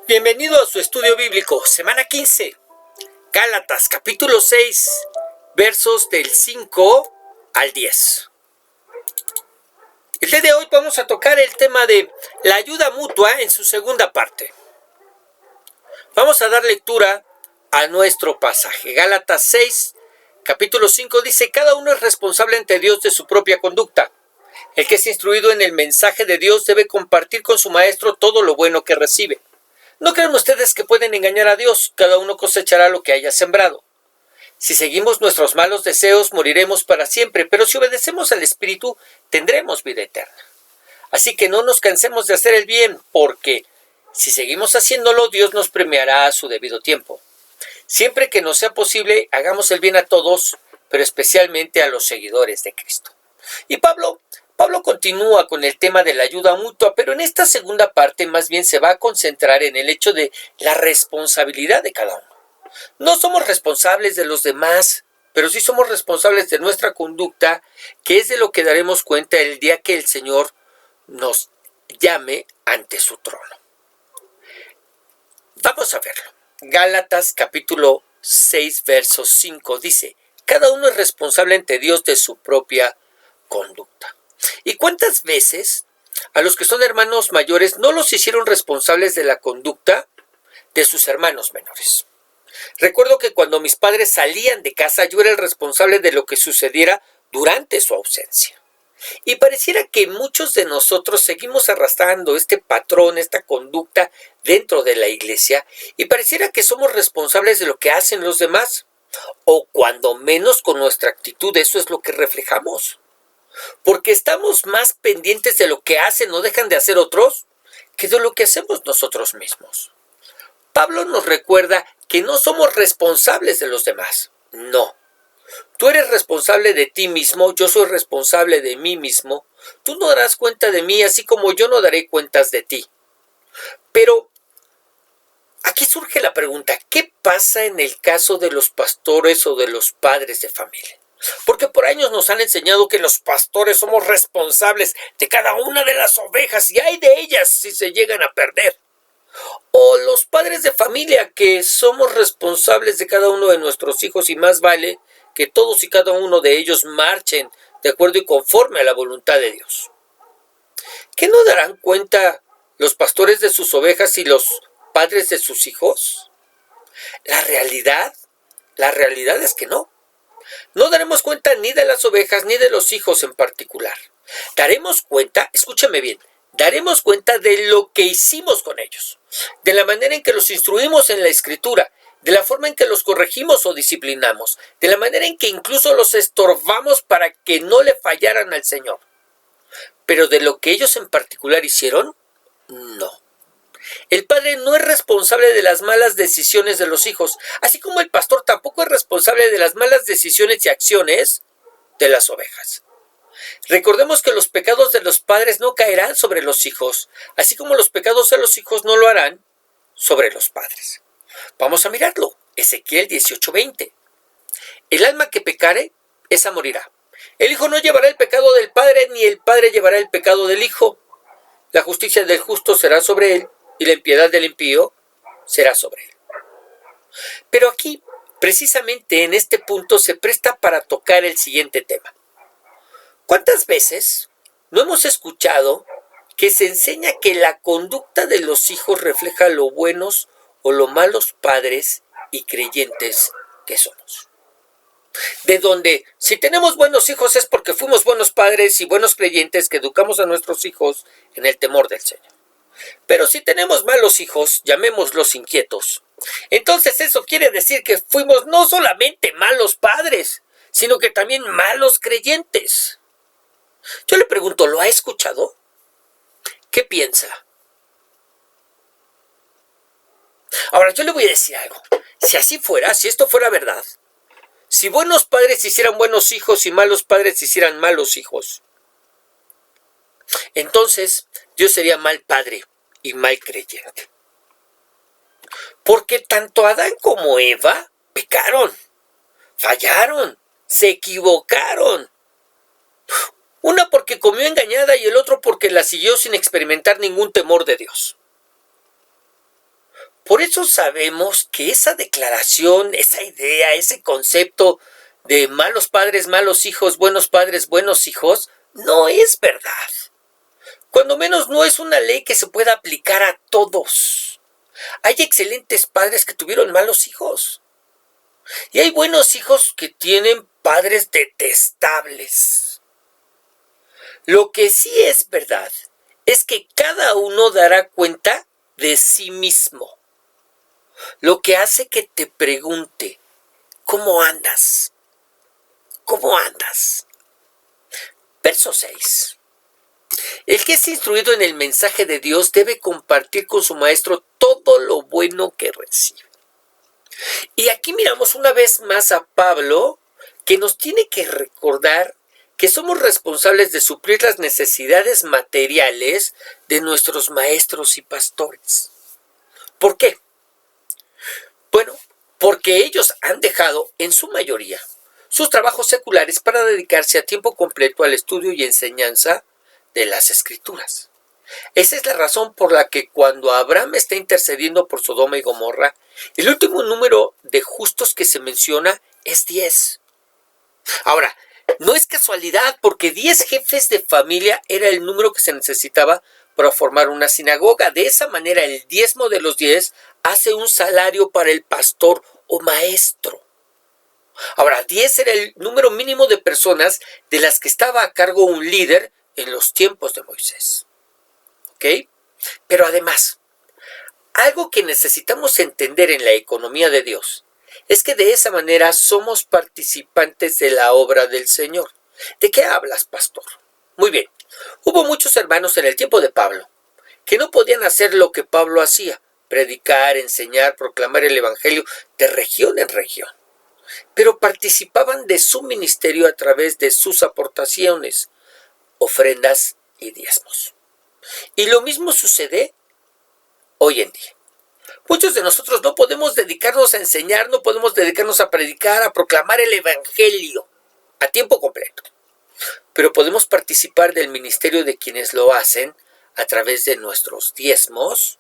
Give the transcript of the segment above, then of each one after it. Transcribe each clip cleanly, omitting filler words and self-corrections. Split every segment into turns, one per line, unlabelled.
Bienvenido a su estudio bíblico, semana 15, Gálatas, capítulo 6, versos del 5 al 10. El día de hoy vamos a tocar el tema de la ayuda mutua en su segunda parte. Vamos a dar lectura a nuestro pasaje. Gálatas 6, capítulo 5 dice: cada uno es responsable ante Dios de su propia conducta. El que es instruido en el mensaje de Dios debe compartir con su maestro todo lo bueno que recibe. No crean ustedes que pueden engañar a Dios, cada uno cosechará lo que haya sembrado. Si seguimos nuestros malos deseos, moriremos para siempre, pero si obedecemos al Espíritu, tendremos vida eterna. Así que no nos cansemos de hacer el bien, porque si seguimos haciéndolo, Dios nos premiará a su debido tiempo. Siempre que nos sea posible, hagamos el bien a todos, pero especialmente a los seguidores de Cristo. Y Pablo continúa con el tema de la ayuda mutua, pero en esta segunda parte más bien se va a concentrar en el hecho de la responsabilidad de cada uno. No somos responsables de los demás, pero sí somos responsables de nuestra conducta, que es de lo que daremos cuenta el día que el Señor nos llame ante su trono. Vamos a verlo. Gálatas capítulo 6, verso 5 dice: cada uno es responsable ante Dios de su propia conducta. ¿Y cuántas veces a los que son hermanos mayores no los hicieron responsables de la conducta de sus hermanos menores? Recuerdo que cuando mis padres salían de casa, yo era el responsable de lo que sucediera durante su ausencia. Y pareciera que muchos de nosotros seguimos arrastrando este patrón, esta conducta dentro de la iglesia, y pareciera que somos responsables de lo que hacen los demás, o cuando menos con nuestra actitud eso es lo que reflejamos. Porque estamos más pendientes de lo que hacen o dejan de hacer otros que de lo que hacemos nosotros mismos. Pablo nos recuerda que no somos responsables de los demás. No. Tú eres responsable de ti mismo, yo soy responsable de mí mismo. Tú no darás cuenta de mí, así como yo no daré cuentas de ti. Pero aquí surge la pregunta: ¿qué pasa en el caso de los pastores o de los padres de familia? Porque por años nos han enseñado que los pastores somos responsables de cada una de las ovejas y hay de ellas si se llegan a perder. O los padres de familia, que somos responsables de cada uno de nuestros hijos y más vale que todos y cada uno de ellos marchen de acuerdo y conforme a la voluntad de Dios. ¿Qué no darán cuenta los pastores de sus ovejas y los padres de sus hijos? La realidad es que no. No daremos cuenta ni de las ovejas ni de los hijos en particular. Daremos cuenta, escúchame bien, daremos cuenta de lo que hicimos con ellos, de la manera en que los instruimos en la Escritura, de la forma en que los corregimos o disciplinamos, de la manera en que incluso los estorbamos para que no le fallaran al Señor. Pero de lo que ellos en particular hicieron, no. El padre no es responsable de las malas decisiones de los hijos, así como el pastor tampoco es responsable de las malas decisiones y acciones de las ovejas. Recordemos que los pecados de los padres no caerán sobre los hijos, así como los pecados de los hijos no lo harán sobre los padres. Vamos a mirarlo. Ezequiel 18:20. El alma que pecare, esa morirá. El hijo no llevará el pecado del padre, ni el padre llevará el pecado del hijo. La justicia del justo será sobre él, y la impiedad del impío será sobre él. Pero aquí, precisamente en este punto, se presta para tocar el siguiente tema. ¿Cuántas veces no hemos escuchado que se enseña que la conducta de los hijos refleja lo buenos o lo malos padres y creyentes que somos? De donde, si tenemos buenos hijos es porque fuimos buenos padres y buenos creyentes que educamos a nuestros hijos en el temor del Señor. Pero si tenemos malos hijos, llamémoslos inquietos, entonces eso quiere decir que fuimos no solamente malos padres, sino que también malos creyentes. Yo le pregunto, ¿lo ha escuchado? ¿Qué piensa? Ahora, yo le voy a decir algo. Si así fuera, si esto fuera verdad, si buenos padres hicieran buenos hijos y malos padres hicieran malos hijos, entonces Dios sería mal padre y mal creyente. Porque tanto Adán como Eva pecaron, fallaron, se equivocaron. Una porque comió engañada y el otro porque la siguió sin experimentar ningún temor de Dios. Por eso sabemos que esa declaración, esa idea, ese concepto de malos padres, malos hijos, buenos padres, buenos hijos, no es verdad. Cuando menos no es una ley que se pueda aplicar a todos. Hay excelentes padres que tuvieron malos hijos. Y hay buenos hijos que tienen padres detestables. Lo que sí es verdad es que cada uno dará cuenta de sí mismo. Lo que hace que te pregunte, ¿cómo andas? ¿Cómo andas? Verso 6. El que es instruido en el mensaje de Dios debe compartir con su maestro todo lo bueno que recibe. Y aquí miramos una vez más a Pablo, que nos tiene que recordar que somos responsables de suplir las necesidades materiales de nuestros maestros y pastores. ¿Por qué? Bueno, porque ellos han dejado, en su mayoría, sus trabajos seculares para dedicarse a tiempo completo al estudio y enseñanza de las Escrituras. Esa es la razón por la que cuando Abraham está intercediendo por Sodoma y Gomorra, el último número de justos que se menciona es 10. Ahora, no es casualidad, porque 10 jefes de familia era el número que se necesitaba para formar una sinagoga. De esa manera, el diezmo de los 10 hace un salario para el pastor o maestro. Ahora, 10 era el número mínimo de personas de las que estaba a cargo un líder en los tiempos de Moisés. ¿Ok? Pero además, algo que necesitamos entender en la economía de Dios es que de esa manera somos participantes de la obra del Señor. ¿De qué hablas, pastor? Muy bien, hubo muchos hermanos en el tiempo de Pablo que no podían hacer lo que Pablo hacía, predicar, enseñar, proclamar el evangelio de región en región, pero participaban de su ministerio a través de sus aportaciones, ofrendas y diezmos. Y lo mismo sucede hoy en día. Muchos de nosotros no podemos dedicarnos a enseñar, no podemos dedicarnos a predicar, a proclamar el evangelio a tiempo completo, pero podemos participar del ministerio de quienes lo hacen a través de nuestros diezmos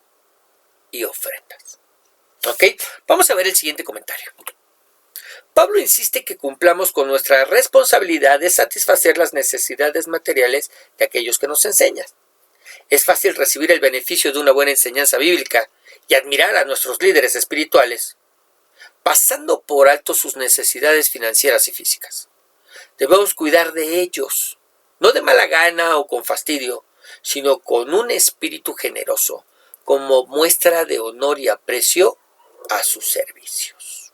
y ofrendas. ¿Ok? Vamos a ver el siguiente comentario. Pablo insiste que cumplamos con nuestra responsabilidad de satisfacer las necesidades materiales de aquellos que nos enseñan. Es fácil recibir el beneficio de una buena enseñanza bíblica y admirar a nuestros líderes espirituales, pasando por alto sus necesidades financieras y físicas. Debemos cuidar de ellos, no de mala gana o con fastidio, sino con un espíritu generoso, como muestra de honor y aprecio a sus servicios.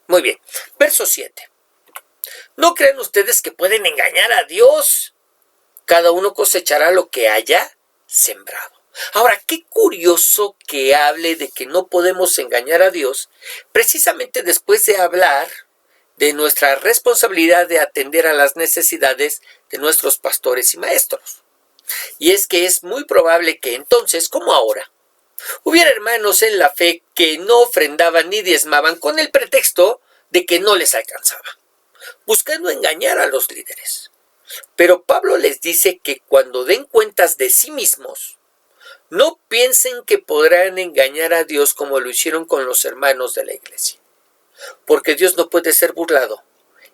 Muy bien, verso 7. ¿No creen ustedes que pueden engañar a Dios? Cada uno cosechará lo que haya sembrado. Ahora, qué curioso que hable de que no podemos engañar a Dios, precisamente después de hablar de nuestra responsabilidad de atender a las necesidades de nuestros pastores y maestros. Y es que es muy probable que entonces, como ahora, hubiera hermanos en la fe que no ofrendaban ni diezmaban con el pretexto de que no les alcanzaba, buscando engañar a los líderes. Pero Pablo les dice que cuando den cuentas de sí mismos, no piensen que podrán engañar a Dios como lo hicieron con los hermanos de la iglesia, porque Dios no puede ser burlado,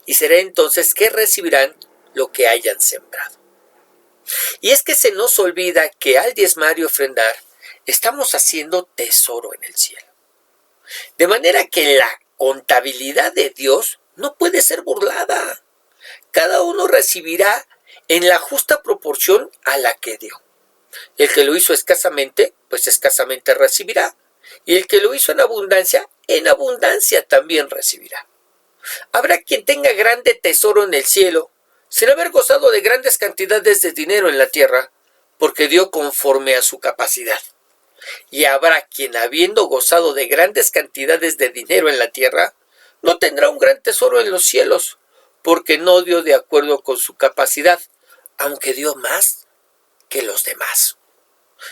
y será entonces que recibirán lo que hayan sembrado. Y es que se nos olvida que al diezmar y ofrendar, estamos haciendo tesoro en el cielo. De manera que la contabilidad de Dios no puede ser burlada. Cada uno recibirá en la justa proporción a la que dio. El que lo hizo escasamente, pues escasamente recibirá. Y el que lo hizo en abundancia también recibirá. Habrá quien tenga grande tesoro en el cielo, sin haber gozado de grandes cantidades de dinero en la tierra, porque dio conforme a su capacidad. Y habrá quien, habiendo gozado de grandes cantidades de dinero en la tierra, no tendrá un gran tesoro en los cielos, porque no dio de acuerdo con su capacidad, aunque dio más que los demás.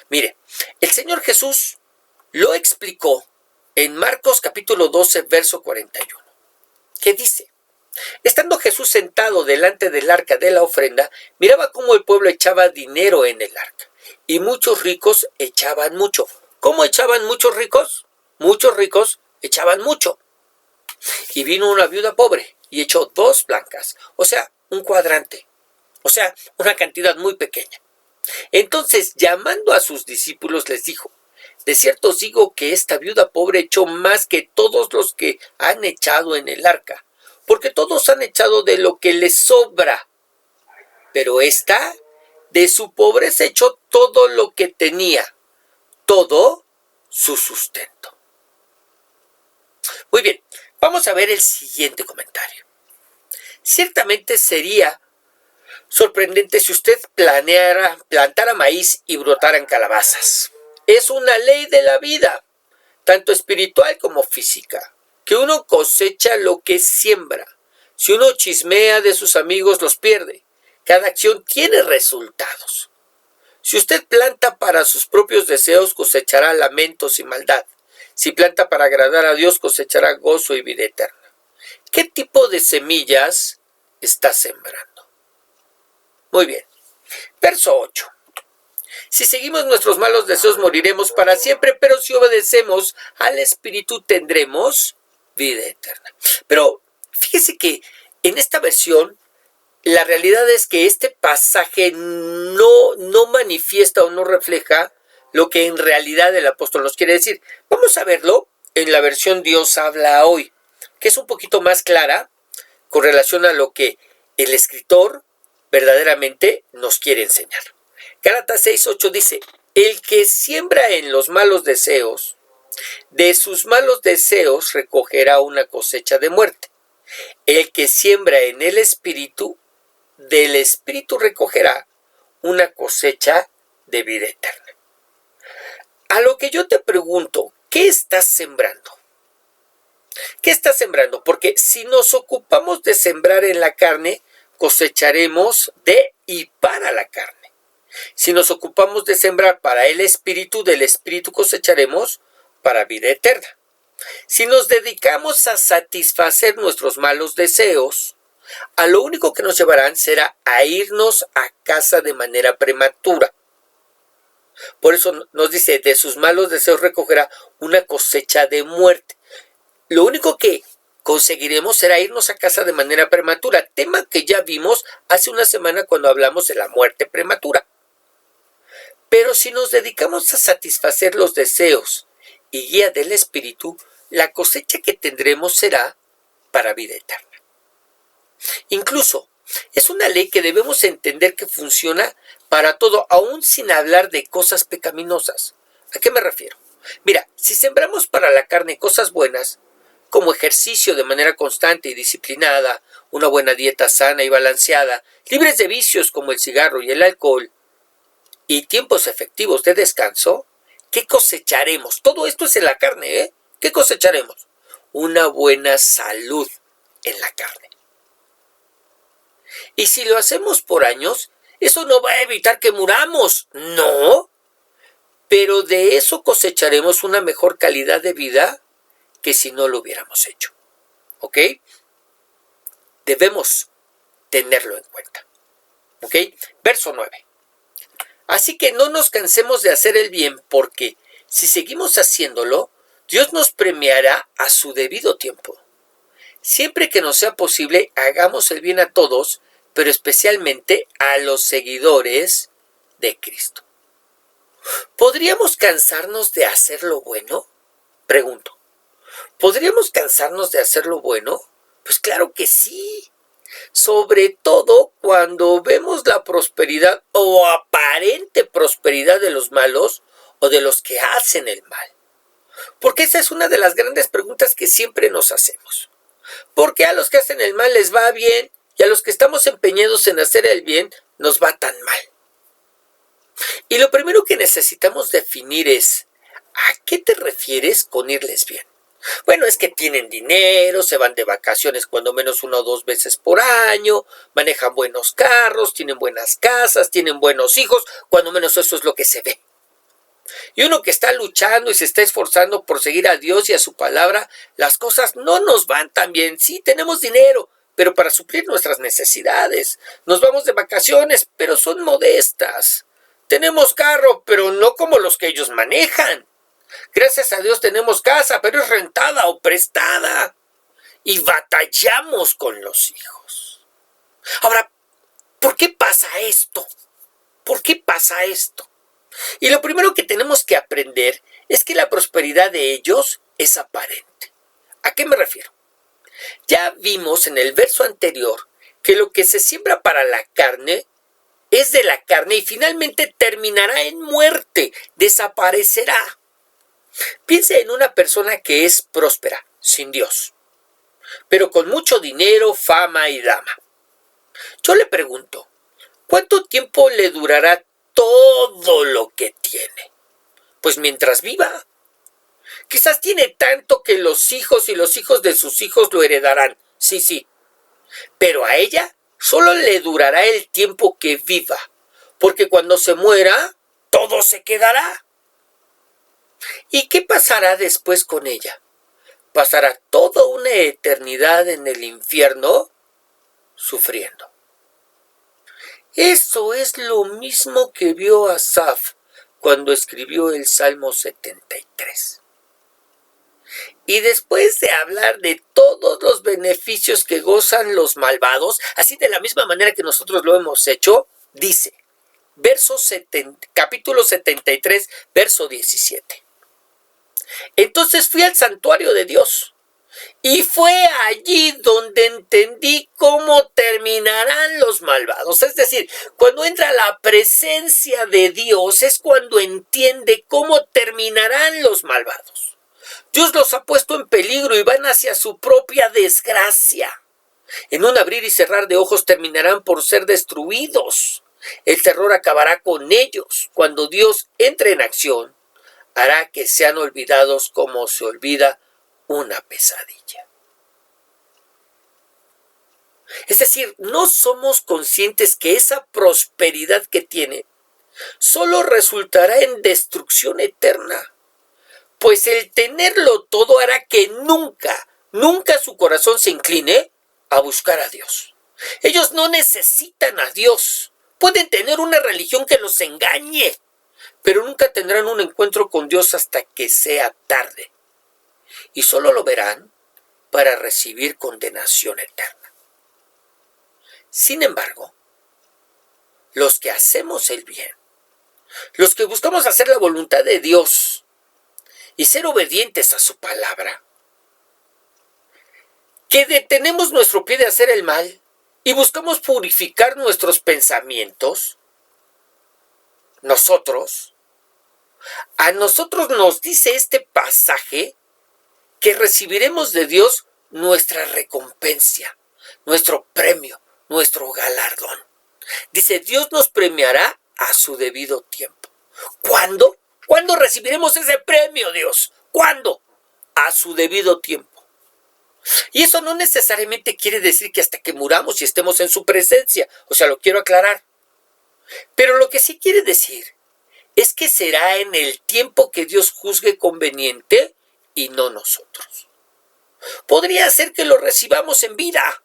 Mire, el Señor Jesús lo explicó en Marcos capítulo 12, verso 41. ¿Qué dice? Estando Jesús sentado delante del arca de la ofrenda, miraba cómo el pueblo echaba dinero en el arca, y muchos ricos echaban mucho. ¿Cómo echaban muchos ricos? Muchos ricos echaban mucho. Y vino una viuda pobre y echó 2 blancas, o sea, un cuadrante, o sea, una cantidad muy pequeña. Entonces, llamando a sus discípulos, les dijo: de cierto os digo que esta viuda pobre echó más que todos los que han echado en el arca, porque todos han echado de lo que les sobra, pero esta de su pobreza echó todo lo que tenía, todo su sustento. Muy bien, vamos a ver el siguiente comentario. Ciertamente sería sorprendente si usted plantara maíz y brotaran calabazas. Es una ley de la vida, tanto espiritual como física, que uno cosecha lo que siembra. Si uno chismea de sus amigos, los pierde. Cada acción tiene resultados. Si usted planta para sus propios deseos, cosechará lamentos y maldad. Si planta para agradar a Dios, cosechará gozo y vida eterna. ¿Qué tipo de semillas está sembrando? Muy bien. Verso 8. Si seguimos nuestros malos deseos, moriremos para siempre, pero si obedecemos al Espíritu, tendremos vida eterna. Pero fíjese que en esta versión, la realidad es que este pasaje no manifiesta o no refleja lo que en realidad el apóstol nos quiere decir. Vamos a verlo en la versión Dios habla hoy, que es un poquito más clara con relación a lo que el escritor verdaderamente nos quiere enseñar. Gálatas 6:8 dice: el que siembra en los malos deseos, de sus malos deseos recogerá una cosecha de muerte. El que siembra en el Espíritu, del Espíritu recogerá una cosecha de vida eterna. A lo que yo te pregunto, ¿qué estás sembrando? ¿Qué estás sembrando? Porque si nos ocupamos de sembrar en la carne, cosecharemos de y para la carne. Si nos ocupamos de sembrar para el Espíritu, del Espíritu cosecharemos para vida eterna. Si nos dedicamos a satisfacer nuestros malos deseos, a lo único que nos llevarán será a irnos a casa de manera prematura. Por eso nos dice: de sus malos deseos recogerá una cosecha de muerte. Lo único que conseguiremos será irnos a casa de manera prematura, tema que ya vimos hace una semana cuando hablamos de la muerte prematura. Pero si nos dedicamos a satisfacer los deseos y guía del Espíritu, la cosecha que tendremos será para vida eterna. Incluso, es una ley que debemos entender que funciona para todo, aún sin hablar de cosas pecaminosas. ¿A qué me refiero? Mira, si sembramos para la carne cosas buenas, como ejercicio de manera constante y disciplinada, una buena dieta sana y balanceada, libres de vicios como el cigarro y el alcohol, y tiempos efectivos de descanso, ¿qué cosecharemos? Todo esto es en la carne, ¿eh? ¿Qué cosecharemos? Una buena salud en la carne. Y si lo hacemos por años, eso no va a evitar que muramos, no, pero de eso cosecharemos una mejor calidad de vida que si no lo hubiéramos hecho. ¿Ok? Debemos tenerlo en cuenta. ¿Ok? Verso 9. Así que no nos cansemos de hacer el bien, porque si seguimos haciéndolo, Dios nos premiará a su debido tiempo. Siempre que nos sea posible, hagamos el bien a todos, pero especialmente a los seguidores de Cristo. ¿Podríamos cansarnos de hacer lo bueno? Pregunto. ¿Podríamos cansarnos de hacer lo bueno? Pues claro que sí. Sobre todo cuando vemos la prosperidad o aparente prosperidad de los malos o de los que hacen el mal. Porque esa es una de las grandes preguntas que siempre nos hacemos. ¿Por qué a los que hacen el mal les va bien y a los que estamos empeñados en hacer el bien nos va tan mal? Y lo primero que necesitamos definir es: ¿a qué te refieres con irles bien? Bueno, es que tienen dinero, se van de vacaciones cuando menos 1 o 2 veces por año, manejan buenos carros, tienen buenas casas, tienen buenos hijos, cuando menos eso es lo que se ve. Y uno que está luchando y se está esforzando por seguir a Dios y a su palabra, las cosas no nos van tan bien. Sí, tenemos dinero, pero para suplir nuestras necesidades. Nos vamos de vacaciones, pero son modestas. Tenemos carro, pero no como los que ellos manejan. Gracias a Dios tenemos casa, pero es rentada o prestada. Y batallamos con los hijos. Ahora, ¿por qué pasa esto? ¿Por qué pasa esto? Y lo primero que tenemos que aprender es que la prosperidad de ellos es aparente. ¿A qué me refiero? Ya vimos en el verso anterior que lo que se siembra para la carne es de la carne y finalmente terminará en muerte, desaparecerá. Piense en una persona que es próspera, sin Dios, pero con mucho dinero, fama y dama. Yo le pregunto, ¿cuánto tiempo le durará todo lo que tiene? Pues mientras viva. Quizás tiene tanto que los hijos y los hijos de sus hijos lo heredarán. Sí. Pero a ella solo le durará el tiempo que viva, porque cuando se muera, todo se quedará. ¿Y qué pasará después con ella? Pasará toda una eternidad en el infierno sufriendo. Eso es lo mismo que vio Asaf cuando escribió el Salmo 73. Y después de hablar de todos los beneficios que gozan los malvados, así de la misma manera que nosotros lo hemos hecho, dice, capítulo 73, verso 17. Entonces fui al santuario de Dios, y fue allí donde entendí cómo terminarán los malvados. Es decir, cuando entra a la presencia de Dios es cuando entiende cómo terminarán los malvados. Dios los ha puesto en peligro y van hacia su propia desgracia. En un abrir y cerrar de ojos terminarán por ser destruidos. El terror acabará con ellos. Cuando Dios entre en acción, hará que sean olvidados como se olvida una pesadilla. Es decir, no somos conscientes que esa prosperidad que tiene solo resultará en destrucción eterna. Pues el tenerlo todo hará que nunca su corazón se incline a buscar a Dios. Ellos no necesitan a Dios. Pueden tener una religión que los engañe, pero nunca tendrán un encuentro con Dios hasta que sea tarde. Y solo lo verán para recibir condenación eterna. Sin embargo, los que hacemos el bien, los que buscamos hacer la voluntad de Dios y ser obedientes a su palabra, que detenemos nuestro pie de hacer el mal y buscamos purificar nuestros pensamientos, a nosotros nos dice este pasaje que recibiremos de Dios nuestra recompensa, nuestro premio, nuestro galardón. Dice, Dios nos premiará a su debido tiempo. ¿Cuándo? ¿Cuándo recibiremos ese premio, Dios? ¿Cuándo? A su debido tiempo. Y eso no necesariamente quiere decir que hasta que muramos y estemos en su presencia. O sea, lo quiero aclarar. Pero lo que sí quiere decir es que será en el tiempo que Dios juzgue conveniente y no nosotros. Podría ser que lo recibamos en vida,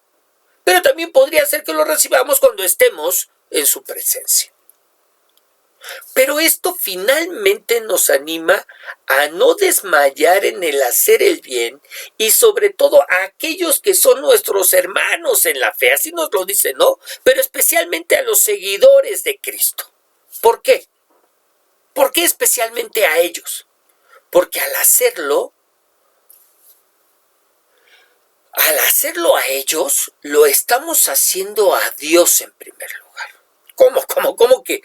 pero también podría ser que lo recibamos cuando estemos en su presencia. Pero esto finalmente nos anima a no desmayar en el hacer el bien y sobre todo a aquellos que son nuestros hermanos en la fe, así nos lo dice, ¿no? Pero especialmente a los seguidores de Cristo. ¿Por qué? ¿Por qué especialmente a ellos? Porque al hacerlo a ellos, lo estamos haciendo a Dios en primer lugar. ¿Cómo que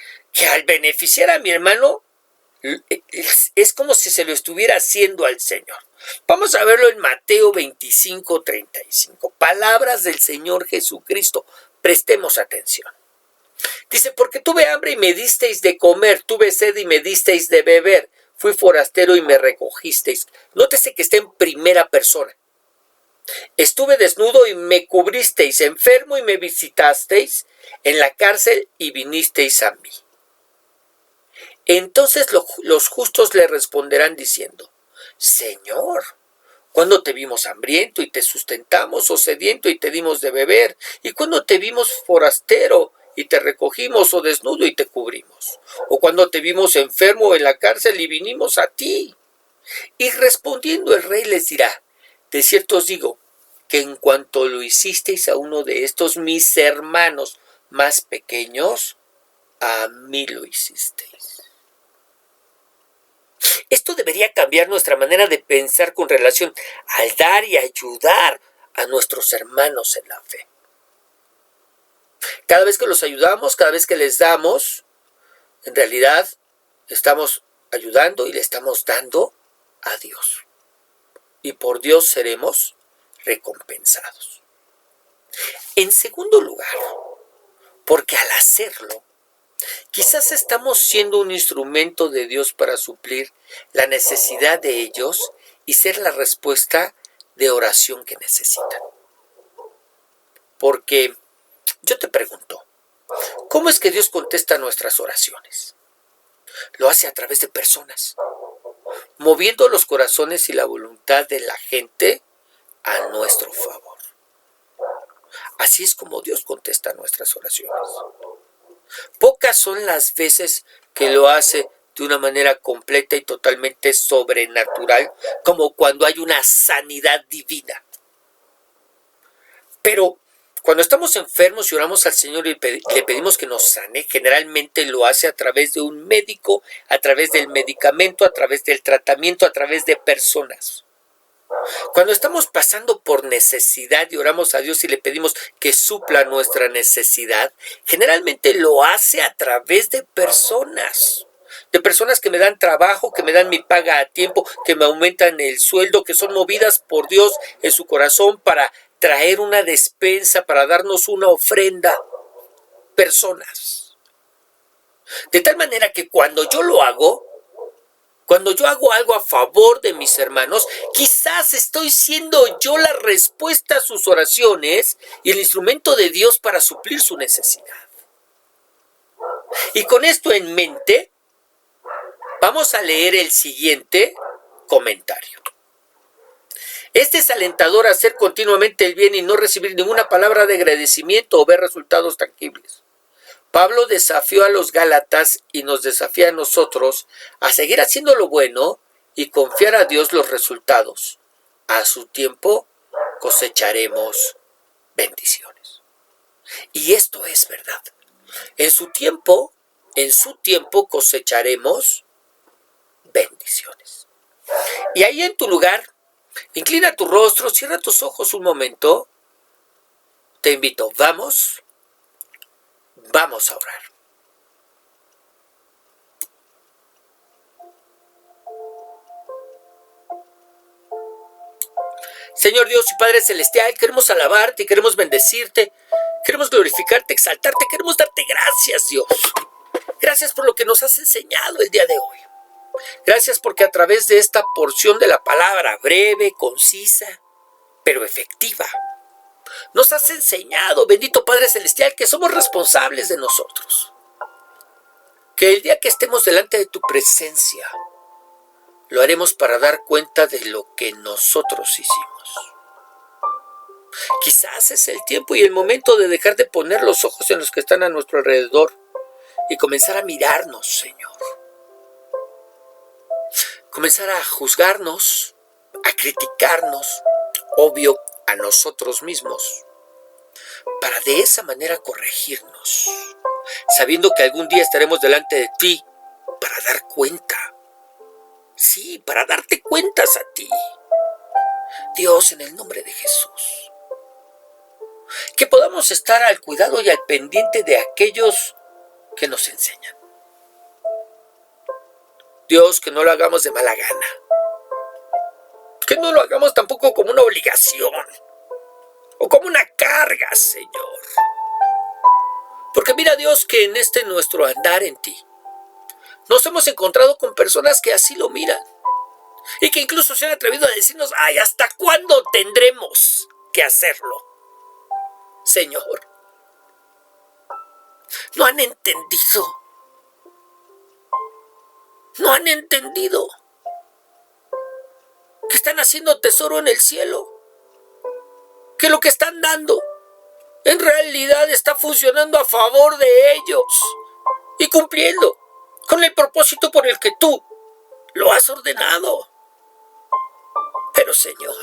al beneficiar a mi hermano es como si se lo estuviera haciendo al Señor? Vamos a verlo en Mateo 25:35. Palabras del Señor Jesucristo. Prestemos atención. Dice, porque tuve hambre y me disteis de comer, tuve sed y me disteis de beber, fui forastero y me recogisteis. Nótese que está en primera persona. Estuve desnudo y me cubristeis, enfermo y me visitasteis, en la cárcel y vinisteis a mí. Entonces los justos le responderán diciendo, Señor, ¿cuándo te vimos hambriento y te sustentamos, o sediento y te dimos de beber? ¿Y cuándo te vimos forastero y te recogimos, o desnudo y te cubrimos? ¿O cuando te vimos enfermo en la cárcel y vinimos a ti? Y respondiendo el rey les dirá: de cierto os digo, que en cuanto lo hicisteis a uno de estos mis hermanos más pequeños, a mí lo hicisteis. Esto debería cambiar nuestra manera de pensar con relación al dar y ayudar a nuestros hermanos en la fe. Cada vez que los ayudamos, cada vez que les damos, en realidad estamos ayudando y le estamos dando a Dios. Y por Dios seremos recompensados. En segundo lugar, porque al hacerlo, quizás estamos siendo un instrumento de Dios para suplir la necesidad de ellos y ser la respuesta de oración que necesitan. Porque yo te pregunto, ¿cómo es que Dios contesta nuestras oraciones? Lo hace a través de personas, moviendo los corazones y la voluntad de la gente a nuestro favor. Así es como Dios contesta nuestras oraciones. Pocas son las veces que lo hace de una manera completa y totalmente sobrenatural, como cuando hay una sanidad divina. Pero cuando estamos enfermos y oramos al Señor y le pedimos que nos sane, generalmente lo hace a través de un médico, a través del medicamento, a través del tratamiento, a través de personas. Cuando estamos pasando por necesidad y oramos a Dios y le pedimos que supla nuestra necesidad, generalmente lo hace a través de personas que me dan trabajo, que me dan mi paga a tiempo, que me aumentan el sueldo, que son movidas por Dios en su corazón para traer una despensa, para darnos una ofrenda. Personas. De tal manera que cuando yo hago algo a favor de mis hermanos, quizás estoy siendo yo la respuesta a sus oraciones y el instrumento de Dios para suplir su necesidad. Y con esto en mente, vamos a leer el siguiente comentario. Es desalentador hacer continuamente el bien y no recibir ninguna palabra de agradecimiento o ver resultados tangibles. Pablo desafió a los Gálatas y nos desafía a nosotros a seguir haciendo lo bueno y confiar a Dios los resultados. A su tiempo cosecharemos bendiciones. Y esto es verdad. En su tiempo cosecharemos bendiciones. Y ahí en tu lugar, inclina tu rostro, cierra tus ojos un momento. Te invito, vamos a orar. Señor Dios y Padre Celestial, queremos alabarte, queremos bendecirte, queremos glorificarte, exaltarte, queremos darte gracias, Dios. Gracias por lo que nos has enseñado el día de hoy. Gracias porque a través de esta porción de la palabra, breve, concisa, pero efectiva, nos has enseñado, bendito Padre Celestial, que somos responsables de nosotros. Que el día que estemos delante de tu presencia, lo haremos para dar cuenta de lo que nosotros hicimos. Quizás es el tiempo y el momento de dejar de poner los ojos en los que están a nuestro alrededor y comenzar a mirarnos, Señor. Comenzar a juzgarnos, a criticarnos, obvio, a nosotros mismos, para de esa manera corregirnos, sabiendo que algún día estaremos delante de ti para dar cuenta. Sí, para darte cuentas a ti. Dios, en el nombre de Jesús, que podamos estar al cuidado y al pendiente de aquellos que nos enseñan. Dios, que no lo hagamos de mala gana. Que no lo hagamos tampoco como una obligación o como una carga, Señor. Porque mira, Dios, que en este nuestro andar en ti nos hemos encontrado con personas que así lo miran y que incluso se han atrevido a decirnos: ay, ¿hasta cuándo tendremos que hacerlo? Señor, no han entendido que están haciendo tesoro en el cielo, que lo que están dando en realidad está funcionando a favor de ellos y cumpliendo con el propósito por el que tú lo has ordenado. Ayúdanos, Señor.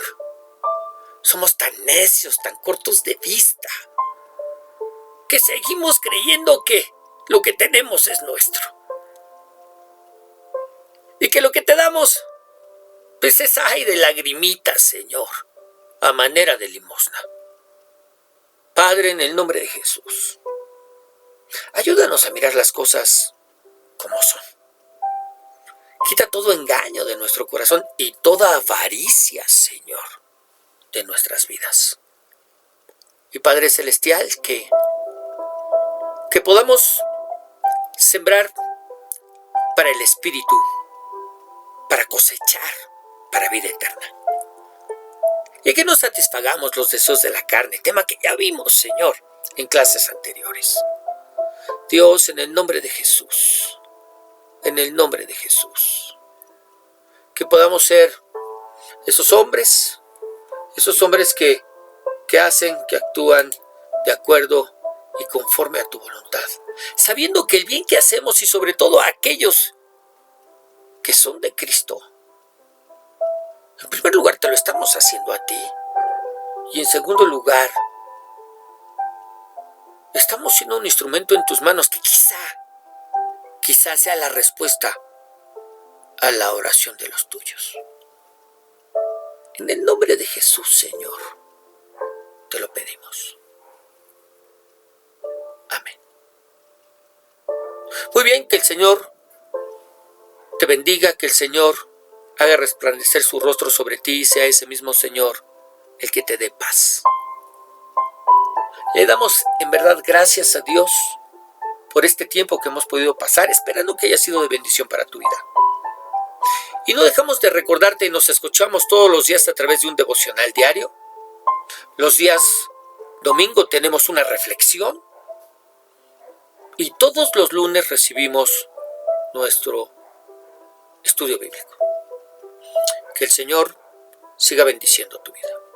Somos tan necios, tan cortos de vista, que seguimos creyendo que lo que tenemos es nuestro. Y que lo que te damos, pues es aire, lagrimitas, Señor, a manera de limosna. Padre, en el nombre de Jesús, ayúdanos a mirar las cosas como son. Quita todo engaño de nuestro corazón y toda avaricia, Señor, de nuestras vidas. Y Padre Celestial, que podamos sembrar para el Espíritu, para cosechar para vida eterna. Y que no satisfagamos los deseos de la carne, tema que ya vimos, Señor, en clases anteriores. Dios, en el nombre de Jesús, en el nombre de Jesús, que podamos ser esos hombres que hacen, que actúan de acuerdo y conforme a tu voluntad, sabiendo que el bien que hacemos y sobre todo a aquellos que son de Cristo, en primer lugar te lo estamos haciendo a ti y en segundo lugar estamos siendo un instrumento en tus manos que quizá sea la respuesta a la oración de los tuyos. En el nombre de Jesús, Señor, te lo pedimos. Amén. Muy bien, que el Señor te bendiga, que el Señor haga resplandecer su rostro sobre ti y sea ese mismo Señor el que te dé paz. Le damos en verdad gracias a Dios por este tiempo que hemos podido pasar, esperando que haya sido de bendición para tu vida. Y no dejamos de recordarte y nos escuchamos todos los días a través de un devocional diario. Los días domingo tenemos una reflexión y todos los lunes recibimos nuestro estudio bíblico. Que el Señor siga bendiciendo tu vida.